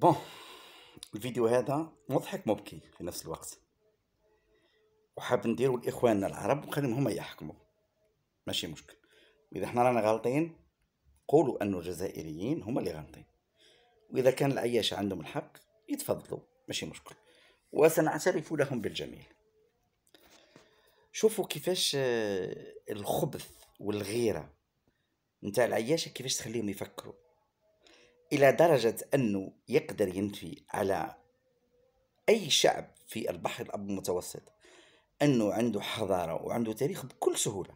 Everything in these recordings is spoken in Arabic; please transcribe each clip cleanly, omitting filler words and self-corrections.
بون، الفيديو هذا مضحك مبكي في نفس الوقت، وحاب نديرو لإخواننا العرب ونخليهم هما يحكموا. ماشي مشكل، وإذا احنا رانا غالطين قولوا أنه الجزائريين هما اللي غالطين، وإذا كان العياشة عندهم الحق يتفضلوا، ماشي مشكل، وسنعترف لهم بالجميل. شوفوا كيفاش الخبث والغيرة نتاع العياشة كيفاش تخليهم يفكروا، إلى درجة أنه يقدر ينفي على أي شعب في البحر الأبيض المتوسط أنه عنده حضارة وعنده تاريخ بكل سهولة،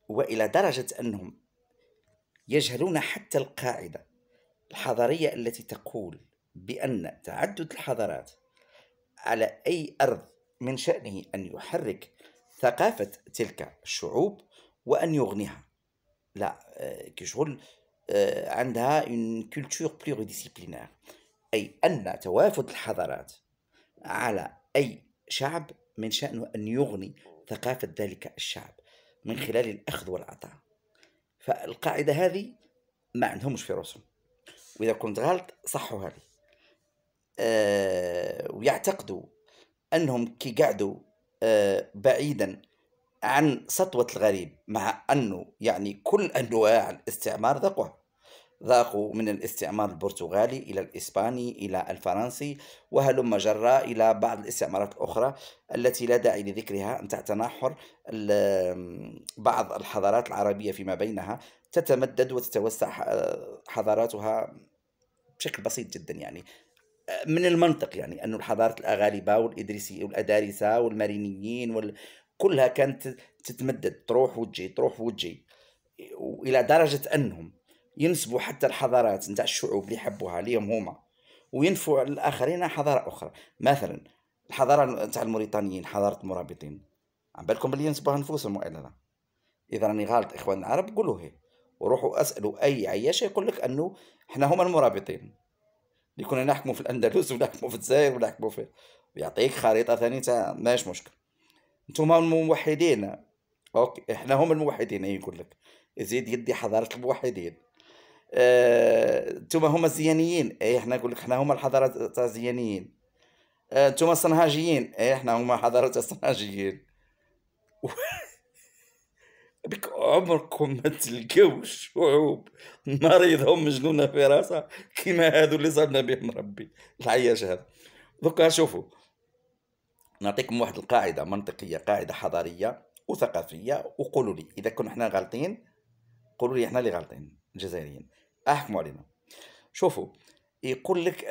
وإلى درجة أنهم يجهلون حتى القاعدة الحضارية التي تقول بأن تعدد الحضارات على أي أرض من شأنه أن يحرك ثقافة تلك الشعوب وأن يغنيها. لا، كشغل عندها une culture pluridisciplinaire، أي أن توافد الحضارات على أي شعب من شأنه أن يغني ثقافة ذلك الشعب من خلال الأخذ والعطاء. فالقاعدة هذه ما عندهمش في راسهم، وإذا كنت غلط صحوا هذه. ويعتقدوا أنهم كي قعدوا بعيدا عن سطوة الغريب، مع أنه يعني كل أنواع الاستعمار ذاقوا من الاستعمار البرتغالي إلى الإسباني إلى الفرنسي وهلم جرا إلى بعض الاستعمارات الأخرى التي لا داعي لذكرها، نتاع تناحر بعض الحضارات العربية فيما بينها، تتمدد وتتوسع حضاراتها بشكل بسيط جدا. يعني من المنطق يعني أن الحضارة الأغالبة والإدريسية والأدارسة والمارينيين كلها كانت تتمدد، تروح وتجي تروح وتجي، وإلى درجة أنهم ينسبوا حتى الحضارات نتاع الشعوب اللي يحبوها ليهم هما، وينفوا الآخرين حضارة أخرى. مثلا الحضارة نتاع الموريتانيين، حضارة المرابطين، عم بالكم بلي ينسبوها نفوسهم وإلا لا؟ إذا راني غلط إخوان العرب قولوا هي، وروحوا أسألوا أي عياشة يقول لك أنه إحنا هما المرابطين اللي كنا نحكموا في الأندلس ونحكموا في الجزائر ونحكموا في، ويعطيك خريطة ثانية تاع ماش مشكل. نتوما الموحدين، اوكي احنا هم الموحدين، يقول لك يزيد يدي حضارة الموحدين. انتوما هما الزيانيين، اي احنا نقول لك احنا هما الحضارة تاع الزيانيين. انتوما الصنهاجيين، اي احنا هما حضارة تاع الصنهاجيين. بك عمركم ما تلقاو شعوب مريضهم مجنونة في راسها كيما هادو اللي صابنا بهم ربي العياش هذا. دوكا شوفوا، نعطيكم واحد القاعدة منطقية، قاعدة حضارية وثقافية، وقولوا لي إذا كنا احنا غالطين، قولوا لي احنا اللي غالطين الجزائريين، احكموا علينا. شوفوا، يقول لك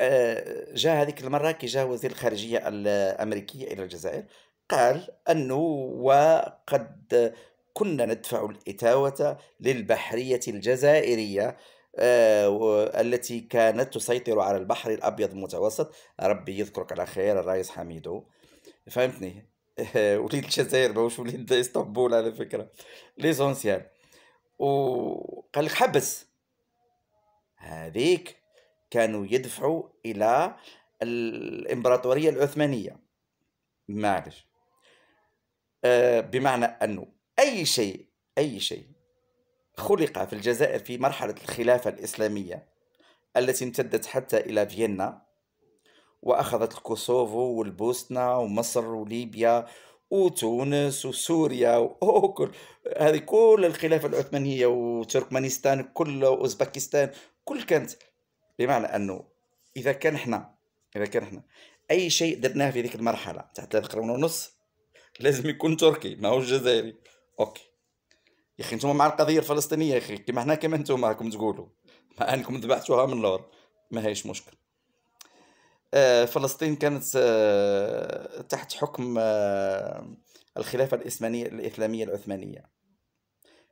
جاء هذيك المرة كي جاء وزير الخارجية الأمريكية إلى الجزائر، قال أنه وقد كنا ندفع الإتاوة للبحرية الجزائرية التي كانت تسيطر على البحر الأبيض المتوسط. ربي يذكرك على خير الرئيس حميدو، فهمتني؟ وليد الجزائر ماهوش وليد اسطنبول على فكرة، ليزونسيال. وقال لك حبس هذيك، كانوا يدفعوا إلى الإمبراطورية العثمانية، معلش. بمعنى أنه أي شيء خلق في الجزائر في مرحلة الخلافة الإسلامية التي امتدت حتى إلى فيينا، وأخذت الكوسوفو والبوسنة ومصر وليبيا وتونس وسوريا وكل هذه، كل الخلافة العثمانية وتركمانستان كل وأوزبكستان كل كانت. بمعنى أنه إذا كان إحنا أي شيء درناه في ذيك المرحلة تاع 3 قرون ونص لازم يكون تركي ماهوش جزائري. أوكي يا أخي، نتوما مع القضية الفلسطينية يا أخي كيما إحنا، كيما نتوما راكم تقولوا، مع أنكم ذبحتوها من لور، ما هيش مشكل. فلسطين كانت تحت حكم الخلافة الإسلامية العثمانية،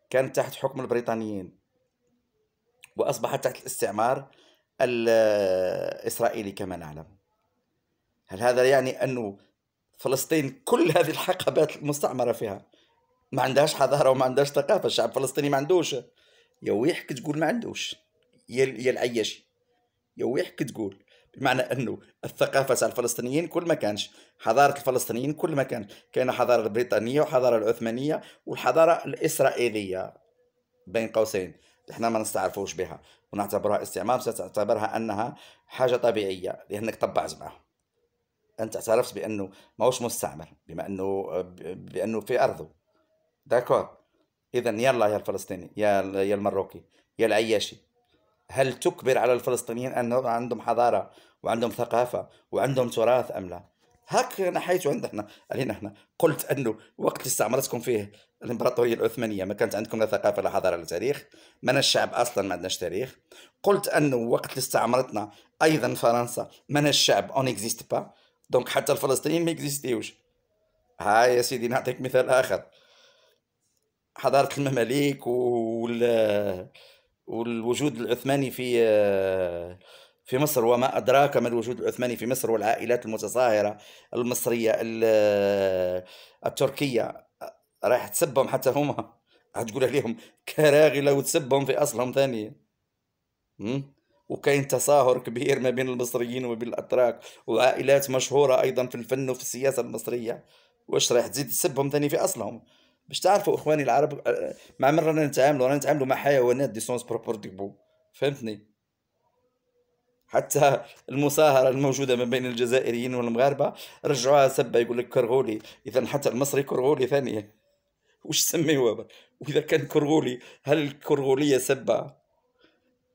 كانت تحت حكم البريطانيين، وأصبحت تحت الاستعمار الإسرائيلي كما نعلم. هل هذا يعني أنه فلسطين كل هذه الحقبات المستعمرة فيها ما عندهاش حضارة وما عندهاش ثقافة؟ الشعب الفلسطيني ما عندوش، يا ويحك تقول ما عندوش، يا العياشي يا ويحك تقول. بمعنى أنه الثقافة تاع الفلسطينيين كل ما كانش، حضارة الفلسطينيين كل ما كانت، كاينة حضارة البريطانية وحضارة العثمانية والحضارة الإسرائيلية بين قوسين. إحنا ما نستعرفوش بها ونعتبرها استعمار، ستعتبرها أنها حاجة طبيعية لأنك طبعت معه. أنت اعترفت بأنه ماهوش مستعمر، بما أنه بأنه في أرضه. داكور. إذا يلا يا الفلسطيني، يا المروكي، يا العياشي، هل تكبر على الفلسطينيين أن عندهم حضارة وعندهم ثقافة وعندهم تراث أم لا؟ هاك نحيتوا عندنا علينا احنا. قلت أنه وقت اللي استعمرتكم فيه الإمبراطورية العثمانية ما كانت عندكم لا ثقافة لا حضارة لا تاريخ، ما الشعب أصلا ما عندناش تاريخ. قلت أنه وقت اللي استعمرتنا أيضا فرنسا ما الشعب اون اكزيست با، دونك حتى الفلسطينيين ما اكزيستيوش. هاي يا سيدي نعطيك مثال آخر. حضارة المماليك والوجود العثماني في مصر، وما أدراك ما الوجود العثماني في مصر، والعائلات المتظاهرة المصرية التركية، رايح تسبهم حتى هما، هتقول عليهم كراغلة وتسبهم في أصلهم ثانية. وكاين تصاهر كبير ما بين المصريين وما بين الأتراك، وعائلات مشهورة أيضا في الفن وفي السياسة المصرية، واش رايح تزيد تسبهم ثاني في أصلهم؟ باش تعرفوا إخواني العرب، مع من رانا نتعاملوا مع حيوانات دي سونس بروبور دي بو. فهمتني؟ حتى المصاهرة الموجودة ما بين الجزائريين والمغاربة رجعوها سبة، يقول لك كرغولي، إذا حتى المصري كرغولي ثانية. وش سميوها؟ وإذا كان كرغولي، هل الكرغولية سبة؟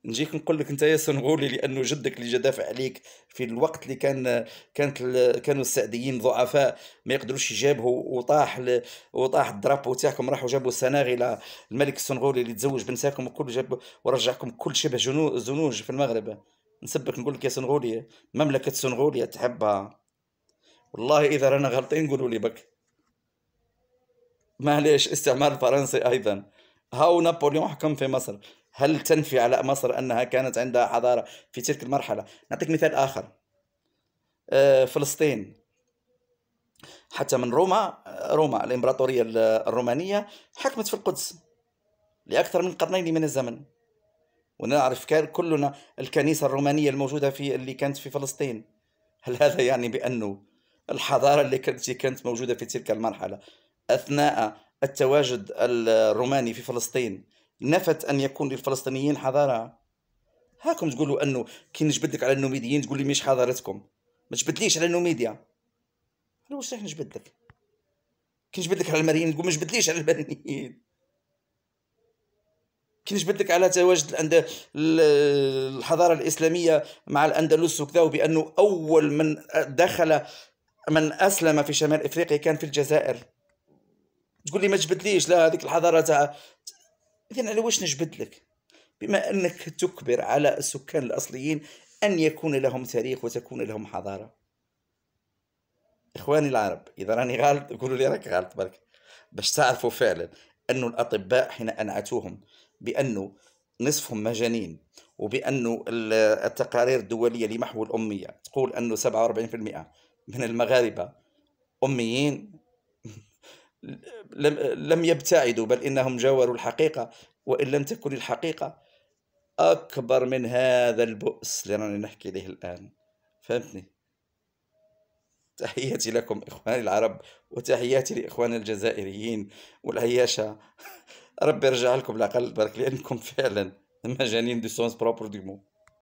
نجيك نقول لك انت يا سنغولي لانه جدك اللي جا دافع عليك في الوقت اللي كانوا السعديين ضعفاء ما يقدروش يجابهوا، وطاح الدرابو تاعكم، راحوا جابوا السناغلة، الملك السنغولي اللي تزوج بنساكم وكل جاب ورجعكم كل شبه زنوج في المغرب. نسبك نقول لك يا سنغولية، مملكة سنغولية تحبها. والله اذا رانا غلطين قولوا لي بك. معليش، استعمار الفرنسي ايضا. هاو نابليون حكم في مصر، هل تنفي على مصر أنها كانت عندها حضارة في تلك المرحلة؟ نعطيك مثال آخر. فلسطين، حتى من روما الإمبراطورية الرومانية حكمت في القدس لأكثر من قرنين من الزمن، ونعرف كلنا الكنيسة الرومانية الموجودة اللي كانت في فلسطين. هل هذا يعني بأنه الحضارة اللي كانت موجودة في تلك المرحلة أثناء التواجد الروماني في فلسطين نفت أن يكون للفلسطينيين حضارة؟ هاكم تقولوا أنه كي نجبد لك على النوميديين تقول لي مش حضارتكم، ما تجبدليش على النوميديا. أنا واش راح نجبد لك؟ كي نجبد لك على الماريين تقول ما تجبدليش على الماريين. كي نجبد لك على تواجد الحضارة الإسلامية مع الأندلس وكذا، وبأنه أول من أسلم في شمال إفريقيا كان في الجزائر، تقول لي ما تجبدليش لا هذيك الحضارة تاع. إذن على واش نجبد لك؟ بما أنك تكبر على السكان الأصليين أن يكون لهم تاريخ وتكون لهم حضارة. إخواني العرب، إذا راني غلط قولوا لي راك غلط برك، باش تعرفوا فعلا أنه الأطباء حين أنعتوهم بأنه نصفهم مجانين، وبأنه التقارير الدولية لمحو الأمية تقول أنه 47% من المغاربة أميين، لم يبتعدوا، بل إنهم جاوروا الحقيقة، وإن لم تكن الحقيقة أكبر من هذا البؤس اللي راني نحكي به الآن. فهمتني؟ تحياتي لكم إخواني العرب، وتحياتي لإخواننا الجزائريين والعياشة. ربي يرجع لكم العقل برك، لأنكم فعلا مجانين دو سونس بروبر دو مو.